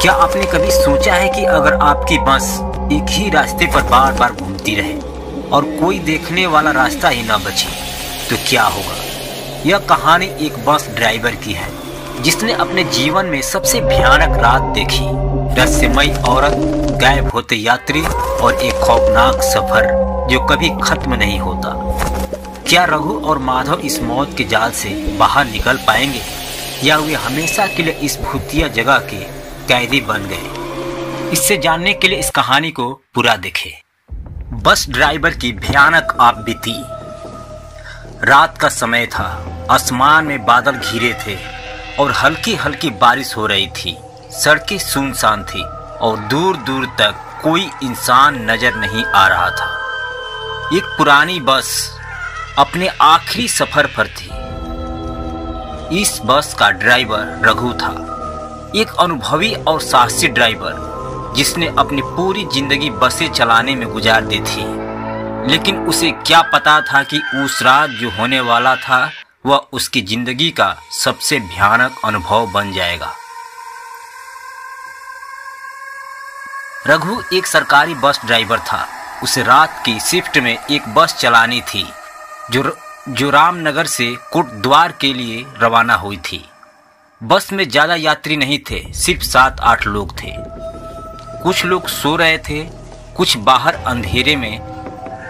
क्या आपने कभी सोचा है कि अगर आपकी बस एक ही रास्ते पर बार बार घूमती रहे और कोई देखने वाला रास्ता ही ना बचे तो क्या होगा? यह कहानी एक बस ड्राइवर की है जिसने अपने जीवन में सबसे भयानक रात देखी, रहस्यमयी औरत, गायब होते यात्री और एक खौफनाक सफर जो कभी खत्म नहीं होता। क्या रघु और माधव इस मौत के जाल से बाहर निकल पाएंगे या वे हमेशा के लिए इस भूतिया जगह के कैदी बन गए? इससे जानने के लिए इस कहानी को पूरा देखें। बस ड्राइवर की भयानक आप बीती। रात का समय था, आसमान में बादल घिरे थे और हल्की हल्की बारिश हो रही थी। सड़कें सुनसान थी और दूर दूर तक कोई इंसान नजर नहीं आ रहा था। एक पुरानी बस अपने आखिरी सफर पर थी। इस बस का ड्राइवर रघु था, एक अनुभवी और साहसी ड्राइवर जिसने अपनी पूरी जिंदगी बसें चलाने में गुजार दी थी। लेकिन उसे क्या पता था कि उस रात जो होने वाला था वह उसकी जिंदगी का सबसे भयानक अनुभव बन जाएगा। रघु एक सरकारी बस ड्राइवर था। उसे रात की शिफ्ट में एक बस चलानी थी जो रामनगर से कोटद्वार के लिए रवाना हुई थी। बस में ज्यादा यात्री नहीं थे, सिर्फ 7-8 लोग थे। कुछ लोग सो रहे थे, कुछ बाहर अंधेरे में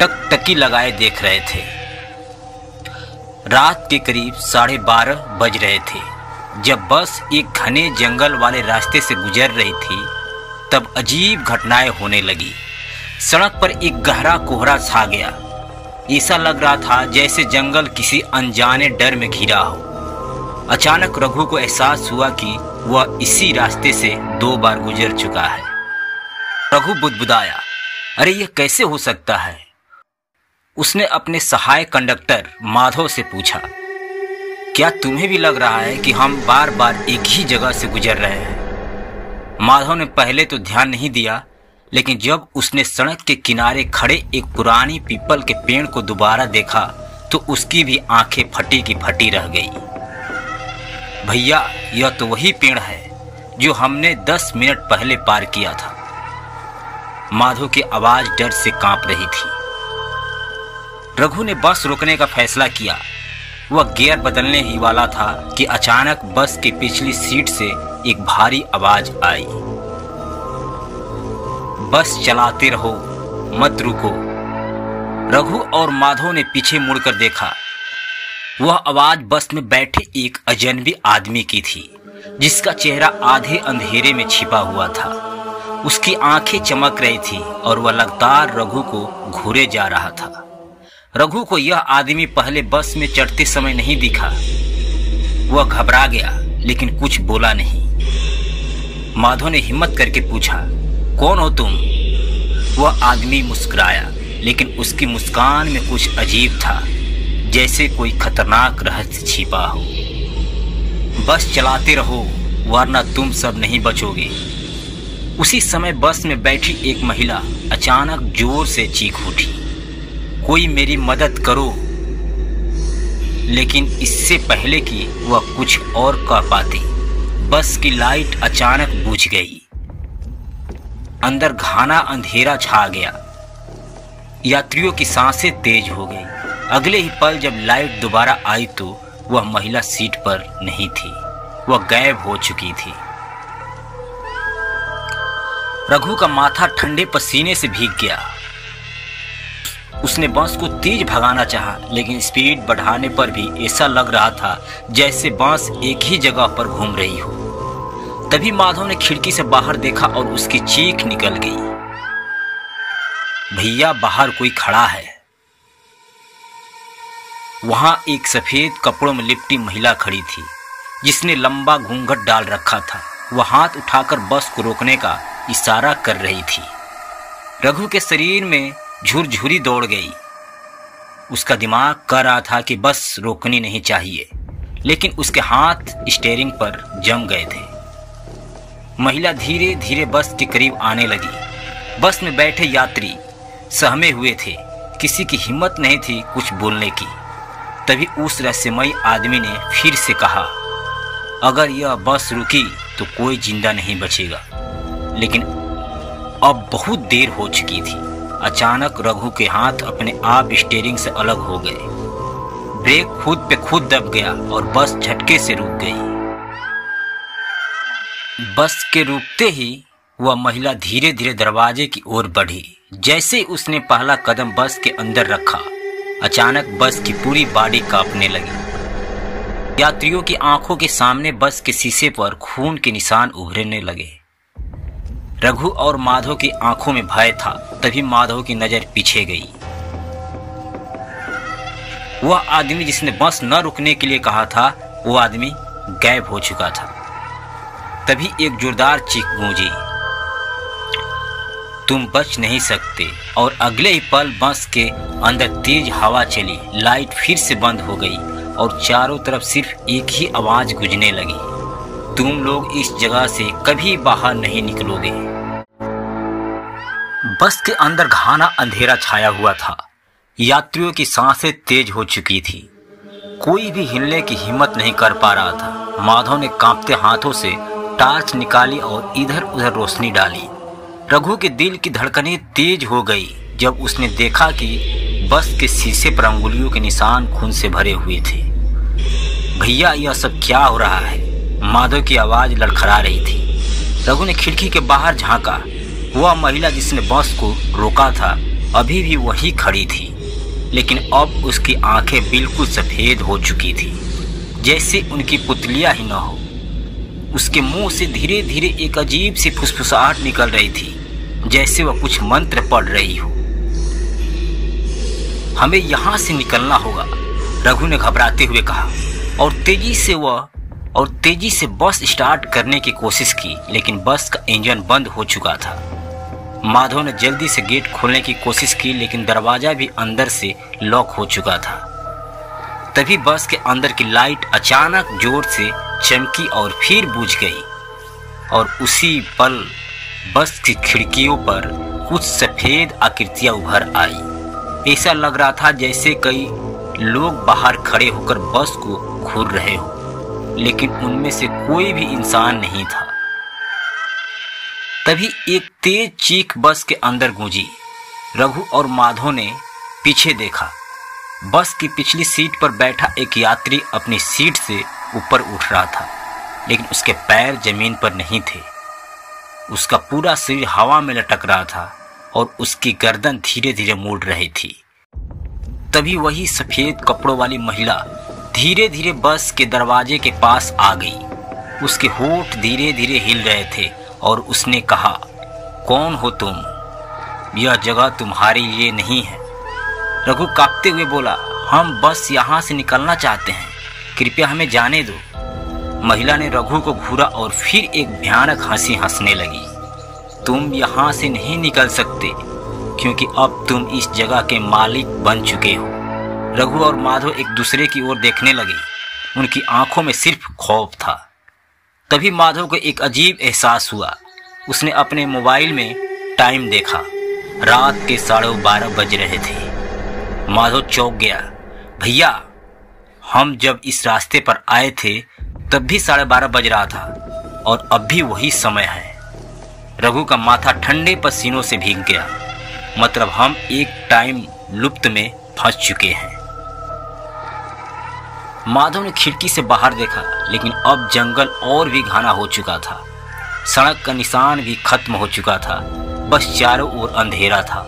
टकटकी लगाए देख रहे थे। रात के करीब 12:30 बज रहे थे जब बस एक घने जंगल वाले रास्ते से गुजर रही थी। तब अजीब घटनाएं होने लगी। सड़क पर एक गहरा कोहरा छा गया। ऐसा लग रहा था जैसे जंगल किसी अनजाने डर में घिरा हो। अचानक रघु को एहसास हुआ कि वह इसी रास्ते से 2 बार गुजर चुका है। रघु बुदबुदाया, अरे यह कैसे हो सकता है? उसने अपने सहायक कंडक्टर माधव से पूछा, क्या तुम्हें भी लग रहा है कि हम बार बार एक ही जगह से गुजर रहे हैं? माधव ने पहले तो ध्यान नहीं दिया, लेकिन जब उसने सड़क के किनारे खड़े एक पुरानी पीपल के पेड़ को दोबारा देखा तो उसकी भी आंखें फटी की फटी रह गई। भैया, यह तो वही पेड़ है जो हमने 10 मिनट पहले पार किया था। माधव की आवाज डर से कांप रही थी। रघु ने बस रोकने का फैसला किया। वह गियर बदलने ही वाला था कि अचानक बस की पिछली सीट से एक भारी आवाज आई, बस चलाते रहो, मत रुको। रघु और माधव ने पीछे मुड़कर देखा। वह आवाज बस में बैठे एक अजनबी आदमी की थी जिसका चेहरा आधे अंधेरे में छिपा हुआ था। उसकी आंखें चमक रही थी और वह लगातार रघु को घूरे जा रहा था। रघु को यह आदमी पहले बस में चढ़ते समय नहीं दिखा। वह घबरा गया लेकिन कुछ बोला नहीं। माधव ने हिम्मत करके पूछा, कौन हो तुम? वह आदमी मुस्कुराया, लेकिन उसकी मुस्कान में कुछ अजीब था, जैसे कोई खतरनाक रहस्य छिपा हो। बस चलाते रहो वरना तुम सब नहीं बचोगे। उसी समय बस में बैठी एक महिला अचानक जोर से चीख उठी, कोई मेरी मदद करो। लेकिन इससे पहले कि वह कुछ और कर पाती, बस की लाइट अचानक बुझ गई। अंदर घना अंधेरा छा गया। यात्रियों की सांसें तेज हो गई। अगले ही पल जब लाइट दोबारा आई तो वह महिला सीट पर नहीं थी, वह गायब हो चुकी थी। रघु का माथा ठंडे पसीने से भीग गया। उसने बस को तेज भगाना चाहा, लेकिन स्पीड बढ़ाने पर भी ऐसा लग रहा था जैसे बस एक ही जगह पर घूम रही हो। तभी माधव ने खिड़की से बाहर देखा और उसकी चीख निकल गई, भैया, बाहर कोई खड़ा है। वहां एक सफेद कपड़ों में लिपटी महिला खड़ी थी जिसने लंबा घूंघट डाल रखा था। वह हाथ उठाकर बस को रोकने का इशारा कर रही थी। रघु के शरीर में झुरझुरी दौड़ गई। उसका दिमाग कह रहा था कि बस रोकनी नहीं चाहिए, लेकिन उसके हाथ स्टीयरिंग पर जम गए थे। महिला धीरे धीरे बस के करीब आने लगी। बस में बैठे यात्री सहमे हुए थे, किसी की हिम्मत नहीं थी कुछ बोलने की। तभी उस रहस्यमयी आदमी ने फिर से कहा, अगर यह बस रुकी तो कोई जिंदा नहीं बचेगा। लेकिन अब बहुत देर हो चुकी थी। अचानक रघु के हाथ अपने आप स्टीयरिंग से अलग हो गए। ब्रेक खुद पे खुद दब गया और बस झटके से रुक गई। बस के रुकते ही वह महिला धीरे धीरे दरवाजे की ओर बढ़ी। जैसे उसने पहला कदम बस के अंदर रखा, अचानक बस की पूरी बॉडी कांपने लगी। यात्रियों की आंखों के सामने बस के शीशे पर खून के निशान उभरने लगे। रघु और माधव की आंखों में भय था। तभी माधव की नजर पीछे गई। वह आदमी जिसने बस न रुकने के लिए कहा था, वो आदमी गायब हो चुका था। तभी एक जोरदार चीख गूंजी, तुम बच नहीं सकते। और अगले ही पल बस के अंदर तेज हवा चली, लाइट फिर से बंद हो गई और चारों तरफ सिर्फ एक ही आवाज गूंजने लगी, तुम लोग इस जगह से कभी बाहर नहीं निकलोगे। बस के अंदर घना अंधेरा छाया हुआ था। यात्रियों की सांसें तेज हो चुकी थी। कोई भी हिलने की हिम्मत नहीं कर पा रहा था। माधव ने कांपते हाथों से टॉर्च निकाली और इधर उधर रोशनी डाली। रघु के दिल की धड़कनें तेज हो गई जब उसने देखा कि बस के शीशे पर अंगुलियों के निशान खून से भरे हुए थे। भैया, यह सब क्या हो रहा है? माधव की आवाज लड़खड़ा रही थी। रघु ने खिड़की के बाहर झांका। वह महिला जिसने बस को रोका था अभी भी वही खड़ी थी, लेकिन अब उसकी आंखें बिल्कुल सफेद हो चुकी थी, जैसे उनकी पुतलियां ही न हो। उसके मुंह से धीरे धीरे एक अजीब सी फुसफुसाहट निकल रही थी, जैसे वह कुछ मंत्र पढ़ रही हो। हमें यहां से निकलना होगा, रघु ने घबराते हुए कहा और तेजी से बस स्टार्ट करने की कोशिश की, लेकिन बस का इंजन बंद हो चुका था। माधव ने जल्दी से गेट खोलने की कोशिश की, लेकिन दरवाजा भी अंदर से लॉक हो चुका था। तभी बस के अंदर की लाइट अचानक जोर से चमकी और फिर बुझ गई, और उसी पल बस की खिड़कियों पर कुछ सफेद आकृतियां उभर आई। ऐसा लग रहा था जैसे कई लोग बाहर खड़े होकर बस को घूर रहे हो, लेकिन उनमें से कोई भी इंसान नहीं था। तभी एक तेज चीख बस के अंदर गूंजी। रघु और माधव ने पीछे देखा। बस की पिछली सीट पर बैठा एक यात्री अपनी सीट से ऊपर उठ रहा था, लेकिन उसके पैर जमीन पर नहीं थे। उसका पूरा शरीर हवा में लटक रहा था और उसकी गर्दन धीरे धीरे मुड़ रही थी। तभी वही सफेद कपड़ों वाली महिला धीरे धीरे बस के दरवाजे के पास आ गई। उसके होंठ धीरे धीरे हिल रहे थे और उसने कहा, कौन हो तुम? यह जगह तुम्हारे लिए नहीं है। रघु कांपते हुए बोला, हम बस यहाँ से निकलना चाहते हैं, कृपया हमें जाने दो। महिला ने रघु को घूरा और फिर एक भयानक हंसी हंसने लगी। तुम यहाँ से नहीं निकल सकते, क्योंकि अब तुम इस जगह के मालिक बन चुके हो। रघु और माधव एक दूसरे की ओर देखने लगे। उनकी आंखों में सिर्फ खौफ था। तभी माधव को एक अजीब एहसास हुआ। उसने अपने मोबाइल में टाइम देखा। रात के 12:30 बज रहे थे। माधव चौंक गया। भैया, हम जब इस रास्ते पर आए थे तब भी 12:30 बज रहा था और अब भी वही समय है। रघु का माथा ठंडे पसीनों से भीग गया। मतलब हम एक टाइम लूप में फंस चुके हैं। माधव ने खिड़की से बाहर देखा, लेकिन अब जंगल और भी घना हो चुका था। सड़क का निशान भी खत्म हो चुका था। बस चारों ओर अंधेरा था।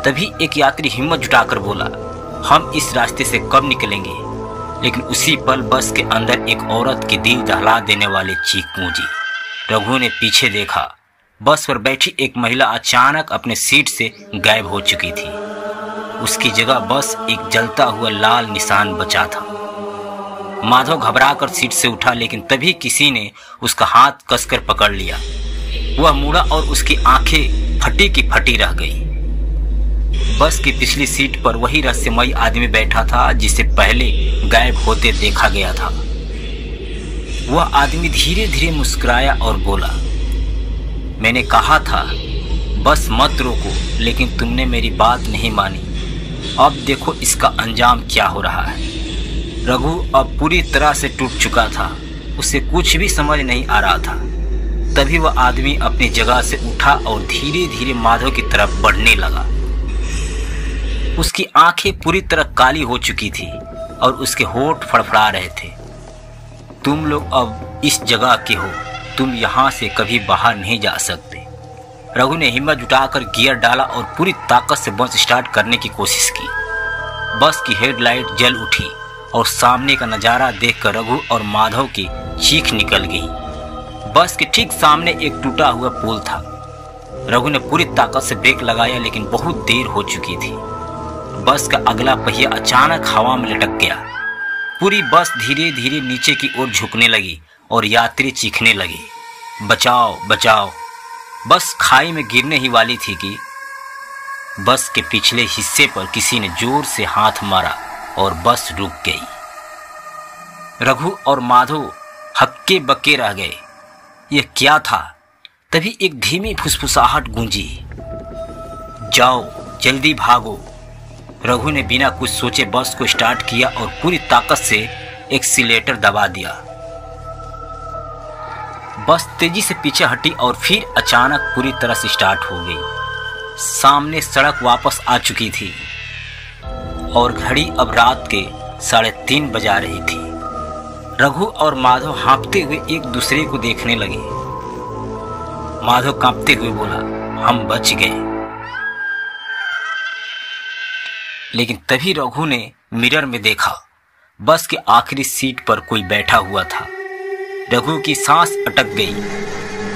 तभी एक यात्री हिम्मत जुटाकर बोला, हम इस रास्ते से कब निकलेंगे? लेकिन उसी पल बस के अंदर एक औरत की दिल दहला देने वाली चीख गूंजी। रघु ने पीछे देखा। बस पर बैठी एक महिला अचानक अपने सीट से गायब हो चुकी थी। उसकी जगह बस एक जलता हुआ लाल निशान बचा था। माधव घबराकर सीट से उठा, लेकिन तभी किसी ने उसका हाथ कसकर पकड़ लिया। वह मुड़ा और उसकी आंखें फटी की फटी रह गई। बस की पिछली सीट पर वही रहस्यमयी आदमी बैठा था जिसे पहले गायब होते देखा गया था। वह आदमी धीरे धीरे मुस्कुराया और बोला, मैंने कहा था बस मत रोको, लेकिन तुमने मेरी बात नहीं मानी। अब देखो इसका अंजाम क्या हो रहा है। रघु अब पूरी तरह से टूट चुका था। उसे कुछ भी समझ नहीं आ रहा था। तभी वह आदमी अपनी जगह से उठा और धीरे धीरे माधव की तरफ बढ़ने लगा। उसकी आंखें पूरी तरह काली हो चुकी थी और उसके होंठ फड़फड़ा रहे थे। तुम लोग अब इस जगह के हो, तुम यहाँ से कभी बाहर नहीं जा सकते। रघु ने हिम्मत जुटाकर गियर डाला और पूरी ताकत से बस स्टार्ट करने की कोशिश की। बस की हेडलाइट जल उठी और सामने का नज़ारा देखकर रघु और माधव की चीख निकल गई। बस के ठीक सामने एक टूटा हुआ पुल था। रघु ने पूरी ताकत से ब्रेक लगाया, लेकिन बहुत देर हो चुकी थी। बस का अगला पहिया अचानक हवा में लटक गया। पूरी बस धीरे धीरे नीचे की ओर झुकने लगी और यात्री चीखने लगे, बचाओ बचाओ। बस खाई में गिरने ही वाली थी कि बस के पिछले हिस्से पर किसी ने जोर से हाथ मारा और बस रुक गई। रघु और माधव हक्के बक्के रह गए। यह क्या था? तभी एक धीमी फुसफुसाहट गूंजी, जाओ जल्दी भागो। रघु ने बिना कुछ सोचे बस को स्टार्ट किया और पूरी ताकत से एक्सीलेटर दबा दिया। बस तेजी से पीछे हटी और फिर अचानक पूरी तरह से स्टार्ट हो गई। सामने सड़क वापस आ चुकी थी और घड़ी अब रात के 3:30 बजा रही थी। रघु और माधव हाँफते हुए एक दूसरे को देखने लगे। माधव कांपते हुए बोला, हम बच गए। लेकिन तभी रघु ने मिरर में देखा, बस के आखिरी सीट पर कोई बैठा हुआ था। रघु की सांस अटक गई।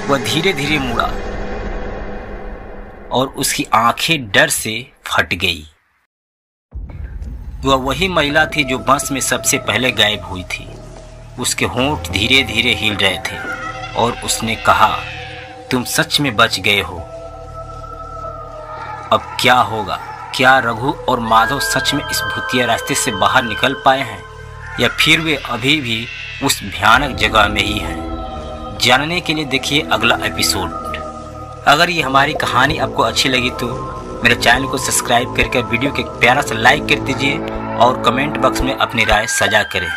वह धीरे धीरे मुड़ा और उसकी आंखें डर से फट गई। वह वही महिला थी जो बस में सबसे पहले गायब हुई थी। उसके होंठ धीरे धीरे हिल रहे थे और उसने कहा, तुम सच में बच गए हो। अब क्या होगा? क्या रघु और माधव सच में इस भूतिया रास्ते से बाहर निकल पाए हैं या फिर वे अभी भी उस भयानक जगह में ही हैं? जानने के लिए देखिए अगला एपिसोड। अगर ये हमारी कहानी आपको अच्छी लगी तो मेरे चैनल को सब्सक्राइब करके वीडियो को एक प्यारा सा लाइक कर दीजिए और कमेंट बॉक्स में अपनी राय साझा करें।